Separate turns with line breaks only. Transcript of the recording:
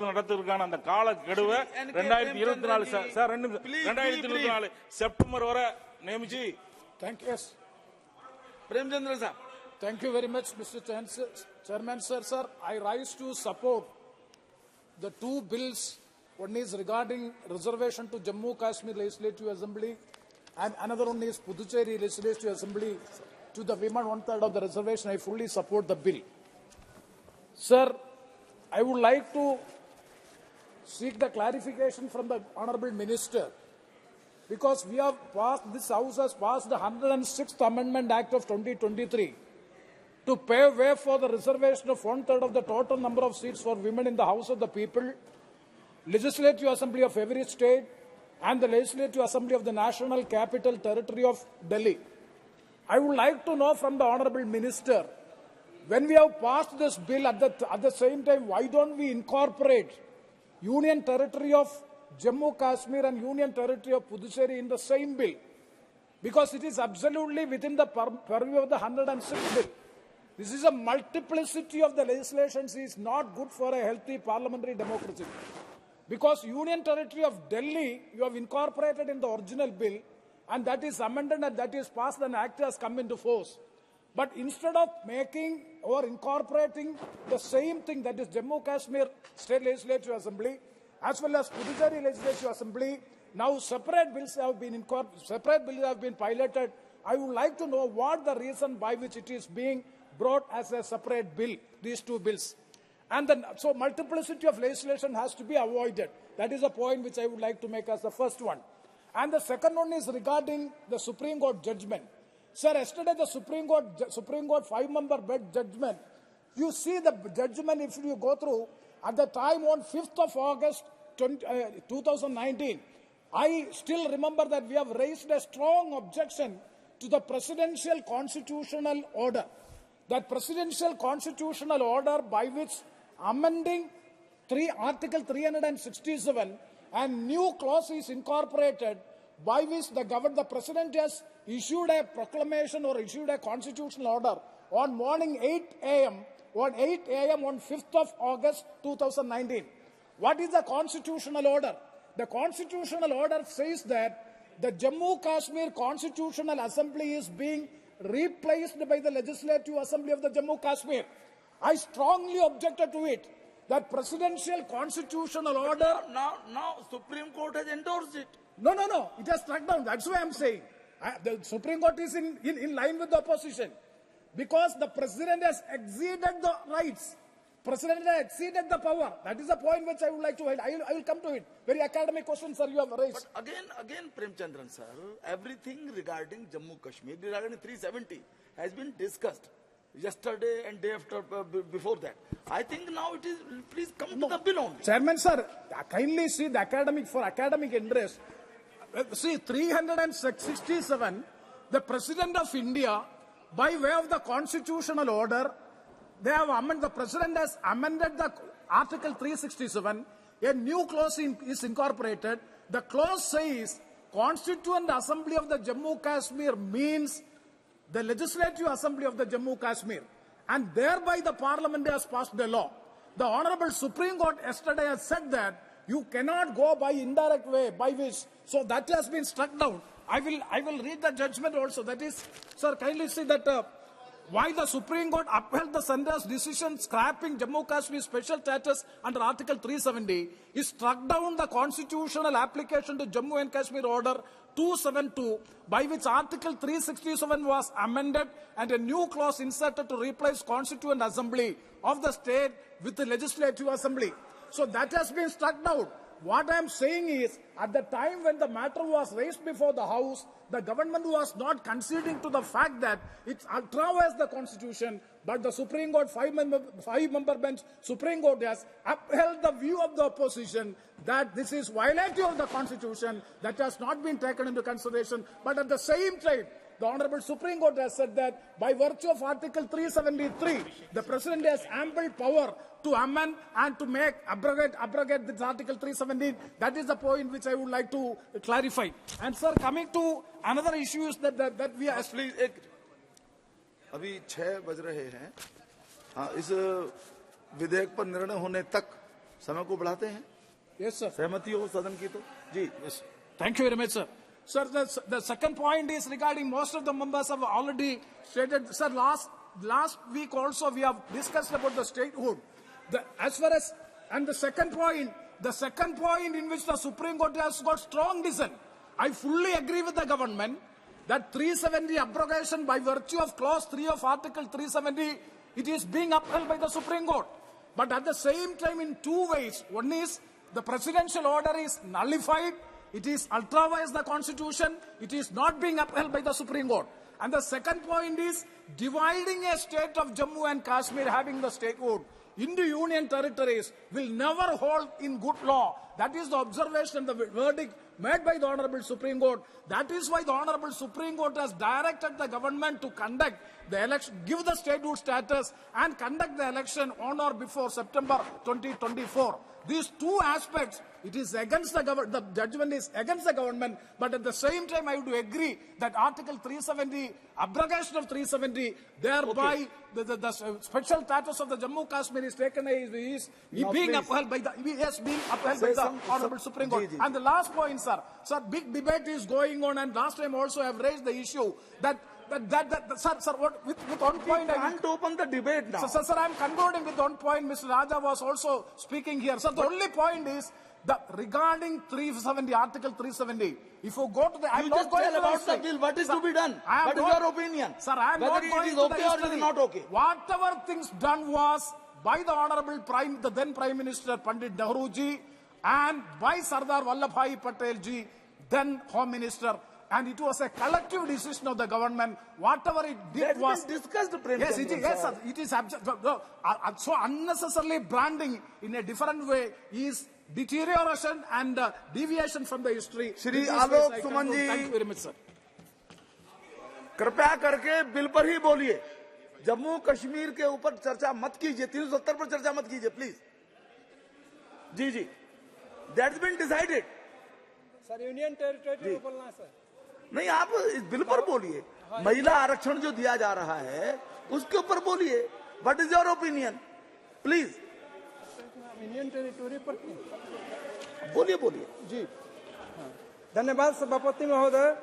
நடத்துவதற்கான அந்த கால கெடுவை 2024 சார் 2024 செப்டம்பர் வரை நியமிச்சு.
Thank you.
Premachandran sir.
Thank you very much, Mr. Chairman sir. Sir, I rise to support the two bills. One is regarding reservation to Jammu Kashmir Legislative Assembly, and another one is Puducherry Legislative Assembly to the women 1/3 of the reservation. I fully support the bill. Sir, I would like to seek the clarification from the Honorable Minister, because we have passed, this House has passed the 106th Amendment Act of 2023 to pave way for the reservation of 1/3 of the total number of seats for women in the House of the People, Legislative Assembly of every state, and the Legislative Assembly of the National Capital Territory of Delhi. I would like to know from the Honorable Minister, when we have passed this bill, at the same time, why don't we incorporate Union Territory of Jammu Kashmir and Union Territory of Puducherry in the same bill? Because it is absolutely within the purview of the 106th bill. This is a multiplicity of the legislations is not good for a healthy parliamentary democracy. Because Union Territory of Delhi, you have incorporated in the original bill, and that is amended and that is passed and act has come into force. But instead of making or incorporating the same thing, that is Jammu Kashmir State Legislative Assembly as well as Puducherry Legislative Assembly, now separate bills have been piloted. I would like to know what the reason by which it is being brought as a separate bill, these two bills. And then, so multiplicity of legislation has to be avoided. That is a point which I would like to make as the first one. And the second one is regarding the Supreme Court judgment. Sir, yesterday the Supreme Court 5-member bench judgment, you see the judgment if you go through, at the time on 5th of August 2019, I still remember that we have raised a strong objection to the presidential constitutional order. That presidential constitutional order by which amending Article 367 and new clause is incorporated, by which the President has issued a proclamation or issued a constitutional order on morning 8 a.m. on 5th of August 2019. What is the constitutional order? The constitutional order says that the Jammu Kashmir Constitutional Assembly is being replaced by the Legislative Assembly of the Jammu Kashmir. I strongly objected to it. That presidential constitutional order...
Now Supreme Court has endorsed it.
No. It has struck down. That's why I'm saying. The Supreme Court is in line with the opposition. Because the President has exceeded the rights. President has exceeded the power. That is the point which I would like to highlight. I will come to it. Very academic question, sir, you have raised.
But again, Premachandran, sir, everything regarding Jammu Kashmir, regarding 370, has been discussed yesterday and day after before that. I think now it is, please come to the bill only.
Chairman, sir, kindly see the academic interest. See, 367, the President of India, by way of the constitutional order, the President has amended the Article 367. A new clause is incorporated. The clause says, Constituent Assembly of the Jammu Kashmir means the Legislative Assembly of the Jammu Kashmir. And thereby the Parliament has passed the law. The Honorable Supreme Court yesterday has said that you cannot go by indirect way, by which. So that has been struck down. I will read the judgment also. That is, sir, kindly see that why the Supreme Court upheld the Sanders decision scrapping Jammu Kashmir special status under Article 370 is struck down the constitutional application to Jammu and Kashmir Order 272, by which Article 367 was amended and a new clause inserted to replace Constituent Assembly of the state with the Legislative Assembly. So that has been struck down. What I am saying is, at the time when the matter was raised before the House, the government was not conceding to the fact that it ultraviolates the Constitution, but the Supreme Court, 5-member bench, Supreme Court has upheld the view of the opposition that this is violative of the Constitution, that has not been taken into consideration. But at the same time, the Honorable Supreme Court has said that by virtue of Article 373, the President has ample power to amend and to abrogate this Article 317. That is the point which I would like to clarify. And sir, coming to another issue is that we are...
Please, अभी 6 बज रहे हैं. इस विधेयक पर निर्णय होने तक समय को बढ़ाते हैं।
Yes, sir.
सहमति हो सदन की तो जी।
Yes. Thank you very much, sir. Sir, the second point is regarding most of the members have already stated. Sir, last week also we have discussed about the statehood. The second point in which the Supreme Court has got strong dissent. I fully agree with the government that 370 abrogation by virtue of clause 3 of Article 370, it is being upheld by the Supreme Court. But at the same time in two ways. One is the presidential order is nullified. It is ultra-vires the constitution. It is not being upheld by the Supreme Court. And the second point is dividing a state of Jammu and Kashmir having the statehood into union territories will never hold in good law. That is the observation, the verdict made by the Honorable Supreme Court. That is why the Honorable Supreme Court has directed the government to conduct the election, give the statehood status and conduct the election on or before September 2024. These two aspects, it is against the government, the judgment is against the government, but at the same time I would agree that Article 370, abrogation of 370, thereby the special status of the Jammu Kashmir is taken, is being upheld by the Honorable Supreme Court. And the last point, sir, big debate is going on, and last time also I have raised the issue that sir, with one point
I can't open the debate now.
Sir, I am concluding with one point. Mr. Raja was also speaking here. Sir, the only point is that regarding 370, Article 370, if you go to the...
You just tell about the bill, what is to be done? What is your opinion?
Sir, I am not going to the history.
Whether it is okay or it is not okay.
Whatever things done was by the Honorable the then Prime Minister Pandit Nehru ji and by Sardar Vallabhbhai Patel ji, then Home Minister. And it was a collective decision of the government. Whatever it did was
discussed.
Yes, sir. It is so unnecessarily branding in a different way is deterioration and deviation from the history.
Shri Alok Suman ji,
thank you very much, sir.
कृपया करके bill पर ही बोलिए, जम्मू कश्मीर के ऊपर चर्चा मत कीजिए, 370 पर चर्चा मत कीजिए, प्लीज। जी जी, that's been decided.
Sir union territory को बोलना है सर।
नहीं, आप इस बिल पर बोलिए। महिला आरक्षण जो दिया जा रहा है उसके ऊपर बोलिए। What is your opinion, please.
Union territory पर
बोलिए जी।
धन्यवाद सभापति महोदय।